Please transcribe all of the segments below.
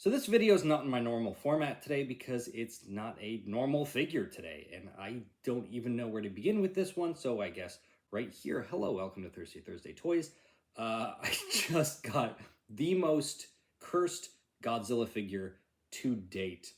So this video is not in my normal format today because it's not a normal figure today, and I don't even know where to begin with this one, so I guess right here. Hello, welcome to Thursday Toys. I just got the most cursed Godzilla figure to date.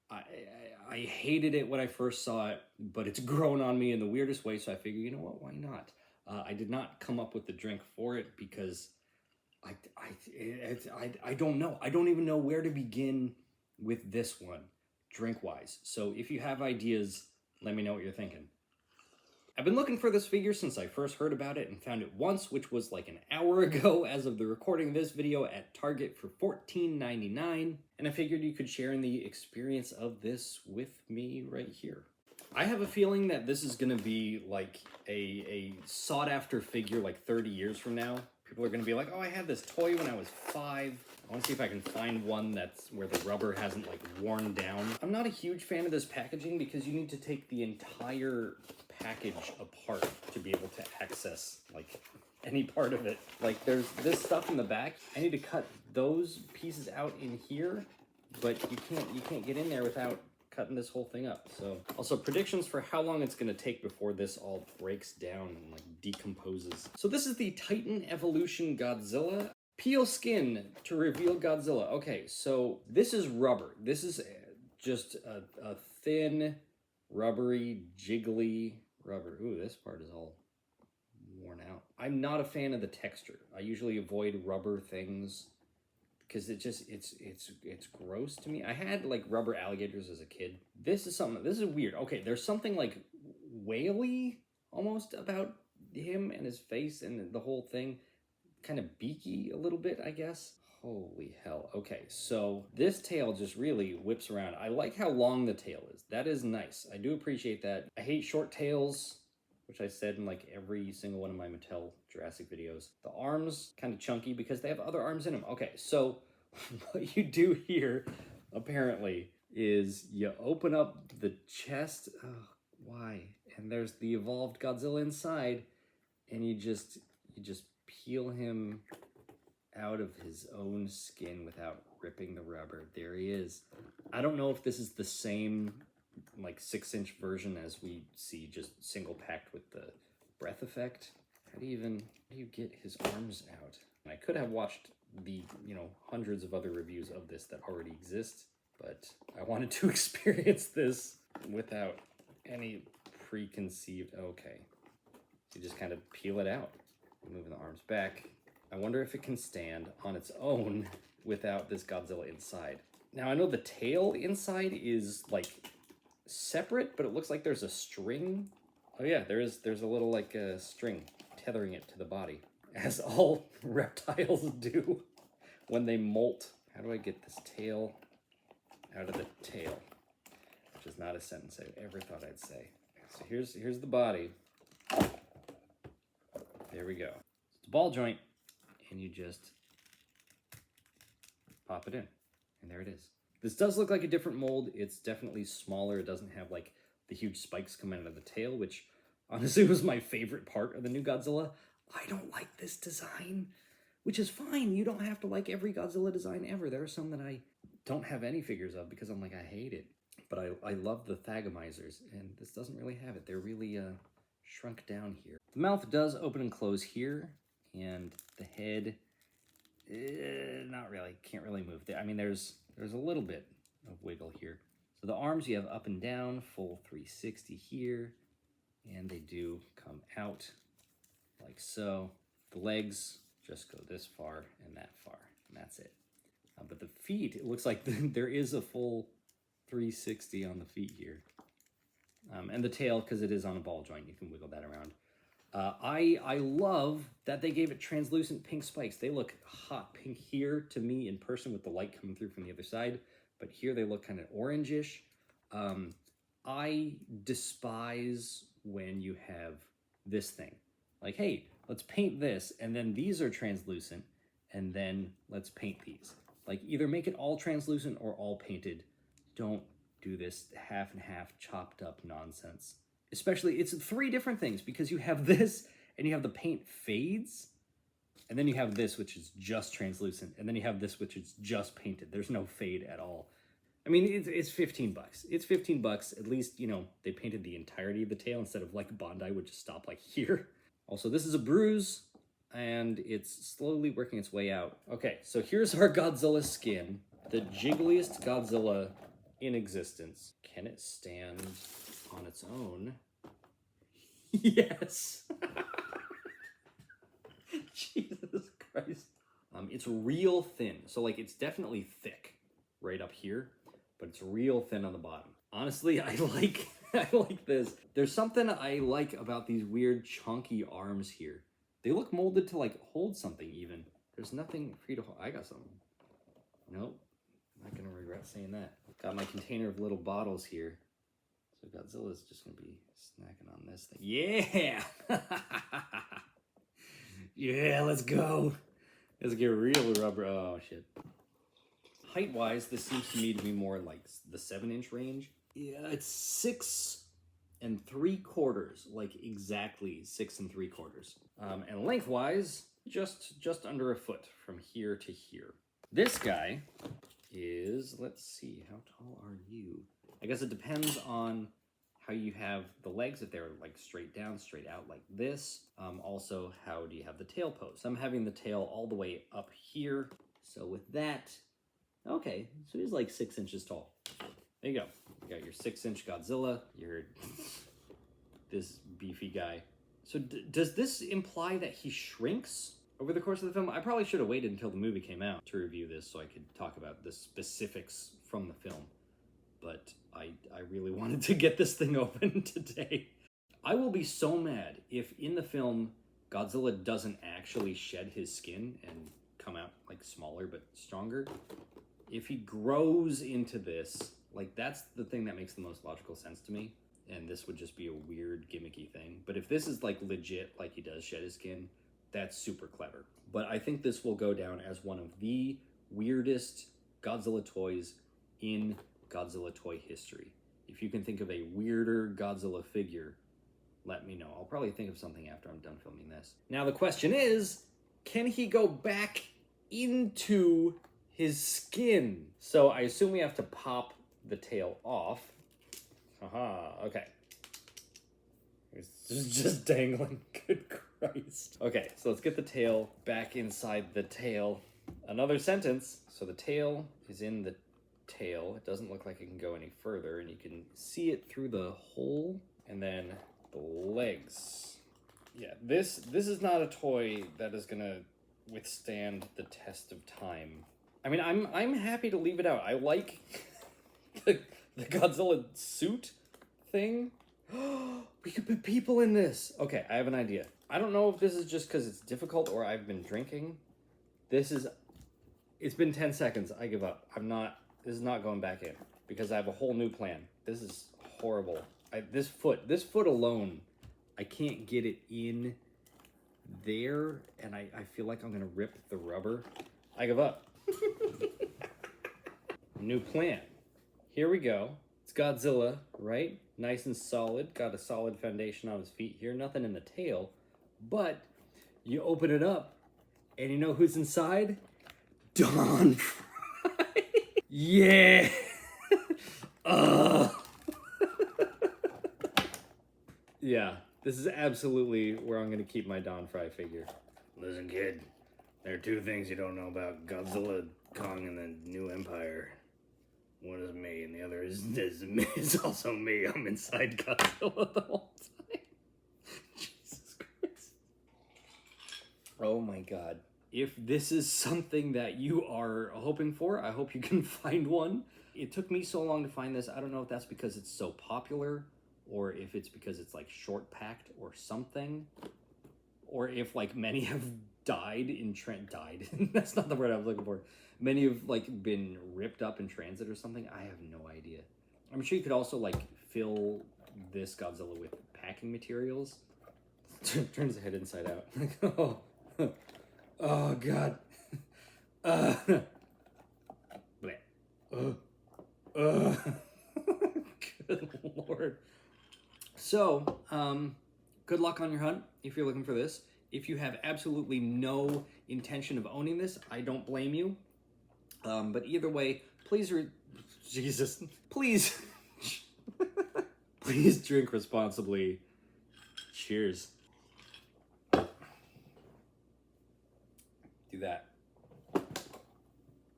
I hated it when I first saw it, but it's grown on me in the weirdest way, so I figured, you know what, why not? I did not come up with the drink for it because I don't know. I don't even know where to begin with this one, drink-wise. So if you have ideas, let me know what you're thinking. I've been looking for this figure since I first heard about it and found it once, which was like an hour ago as of the recording of this video at Target for $14.99. And I figured you could share in the experience of this with me right here. I have a feeling that this is going to be like a sought-after figure like 30 years from now. People are going to be like, oh, I had this toy when I was 5. I want to see if I can find one that's where the rubber hasn't like worn down. I'm not a huge fan of this packaging because you need to take the entire package apart to be able to access like any part of it. Like there's this stuff in the back. I need to cut those pieces out in here, but you can't get in there without cutting this whole thing up. So also predictions for how long it's going to take before this all breaks down and like decomposes. So this is the Titan Evolution Godzilla. Peel skin to reveal Godzilla. Okay, so this is rubber. This is just a thin, rubbery, jiggly rubber. Ooh, this part is all worn out. I'm not a fan of the texture. I usually avoid rubber things because it's gross to me. I had like rubber alligators as a kid. This is weird. Okay, there's something like whaley almost about him and his face and the whole thing. Kind of beaky a little bit, I guess. Holy hell. Okay, so this tail just really whips around. I like how long the tail is. That is nice. I do appreciate that. I hate short tails, which I said in like every single one of my Mattel Jurassic videos. The arms, kind of chunky because they have other arms in them. Okay, so what you do here, apparently, is you open up the chest. Oh, why? And there's the evolved Godzilla inside, and you just peel him out of his own skin without ripping the rubber. There he is. I don't know if this is the same like 6-inch version as we see just single packed with the breath effect. How do you get his arms out? And I could have watched the, hundreds of other reviews of this that already exist, but I wanted to experience this without any preconceived, okay. So you just kind of peel it out. Moving the arms back. I wonder if it can stand on its own without this Godzilla inside. Now I know the tail inside is like separate, but it looks like there's a string. Oh yeah, there's a little like a string tethering it to the body, as all reptiles do when they molt. How do I get this tail out of the tail? Which is not a sentence I ever thought I'd say. So here's the body. There we go. It's a ball joint, and you just pop it in, and there it is. This does look like a different mold. It's definitely smaller. It doesn't have like the huge spikes coming out of the tail, which honestly was my favorite part of the new Godzilla. I don't like this design, which is fine. You don't have to like every Godzilla design ever. There are some that I don't have any figures of because I'm like, I hate it. But I love the Thagomizers, and this doesn't really have it. They're really shrunk down here. The mouth does open and close here, and the head, not really, can't really move. I mean, there's a little bit of wiggle here. So the arms you have up and down, full 360 here, and they do come out like so. The legs just go this far and that far, and that's it. But the feet, it looks like there is a full 360 on the feet here. And the tail, because it is on a ball joint, you can wiggle that around. I love that they gave it translucent pink spikes. They look hot pink here to me in person with the light coming through from the other side, but here they look kind of orangish. I despise when you have this thing. Like, hey, let's paint this, and then these are translucent, and then let's paint these. Like, either make it all translucent or all painted. Don't do this half and half chopped up nonsense. Especially, it's 3 different things because you have this and you have the paint fades. And then you have this, which is just translucent. And then you have this, which is just painted. There's no fade at all. I mean, it's 15 bucks. It's 15 bucks. At least, you know, they painted the entirety of the tail instead of like Bondi would just stop like here. Also, this is a bruise and it's slowly working its way out. Okay, so here's our Godzilla skin. The jiggliest Godzilla in existence. Can it stand on its own? Yes. Jesus Christ. It's real thin. So like it's definitely thick right up here, but it's real thin on the bottom. Honestly, I like this. There's something I like about these weird chunky arms here. They look molded to like hold something even. There's nothing for you to hold. I got something. Nope. Not gonna regret saying that. Got my container of little bottles here. So Godzilla's just gonna be snacking on this thing. Yeah! Yeah, let's go. Let's get real rubber. Oh, shit. Height-wise, this seems to me to be more like the 7-inch range. Yeah, it's 6 3/4, like exactly 6 3/4. And lengthwise, just under a foot from here to here. This guy is, let's see, how tall are you? I guess it depends on how you have the legs, if they're like straight down, straight out like this. Also, how do you have the tail pose? I'm having the tail all the way up here. So with that, okay, so he's like 6 inches tall. There you go. You got your 6-inch Godzilla, your this beefy guy. So does this imply that he shrinks over the course of the film? I probably should have waited until the movie came out to review this so I could talk about the specifics from the film. But I really wanted to get this thing open today. I will be so mad if in the film Godzilla doesn't actually shed his skin and come out like smaller but stronger. If he grows into this, like that's the thing that makes the most logical sense to me. And this would just be a weird gimmicky thing. But if this is like legit, like he does shed his skin, that's super clever. But I think this will go down as one of the weirdest Godzilla toys in Godzilla toy history. If you can think of a weirder Godzilla figure, let me know. I'll probably think of something after I'm done filming this. Now the question is, can he go back into his skin? So I assume we have to pop the tail off. Aha, okay. It's just dangling, good Christ. Okay, so let's get the tail back inside the tail. Another sentence. So the tail is in the tail. It doesn't look like it can go any further, and you can see it through the hole. And then the legs. Yeah, this is not a toy that is gonna withstand the test of time. I mean, I'm happy to leave it out. I like the Godzilla suit thing. We could put people in this. Okay, I have an idea. I don't know if this is just because it's difficult or I've been drinking. It's been 10 seconds. I give up. This is not going back in because I have a whole new plan. This is horrible. This foot alone, I can't get it in there, and I feel like I'm gonna rip the rubber. I give up. New plan. Here we go. It's Godzilla, right? Nice and solid. Got a solid foundation on his feet here. Nothing in the tail, but you open it up, and you know who's inside? Don Fry. Yeah. Yeah, this is absolutely where I'm going to keep my Don Fry figure. Listen, kid, there are two things you don't know about Godzilla, Kong, and the New Empire. One is me, and the other is also me. I'm inside Godzilla the whole time. Jesus Christ. Oh my God. If this is something that you are hoping for, I hope you can find one. It took me so long to find this. I don't know if that's because it's so popular, or if it's because it's like short packed or something, or if like many have died. That's not the word I was looking for. Many have like been ripped up in transit or something. I have no idea. I'm sure you could also like fill this Godzilla with packing materials. Turns the head inside out. Oh God. Good Lord. So, good luck on your hunt if you're looking for this. If you have absolutely no intention of owning this, I don't blame you. But either way, please, Jesus, please, please drink responsibly. Cheers. Do that.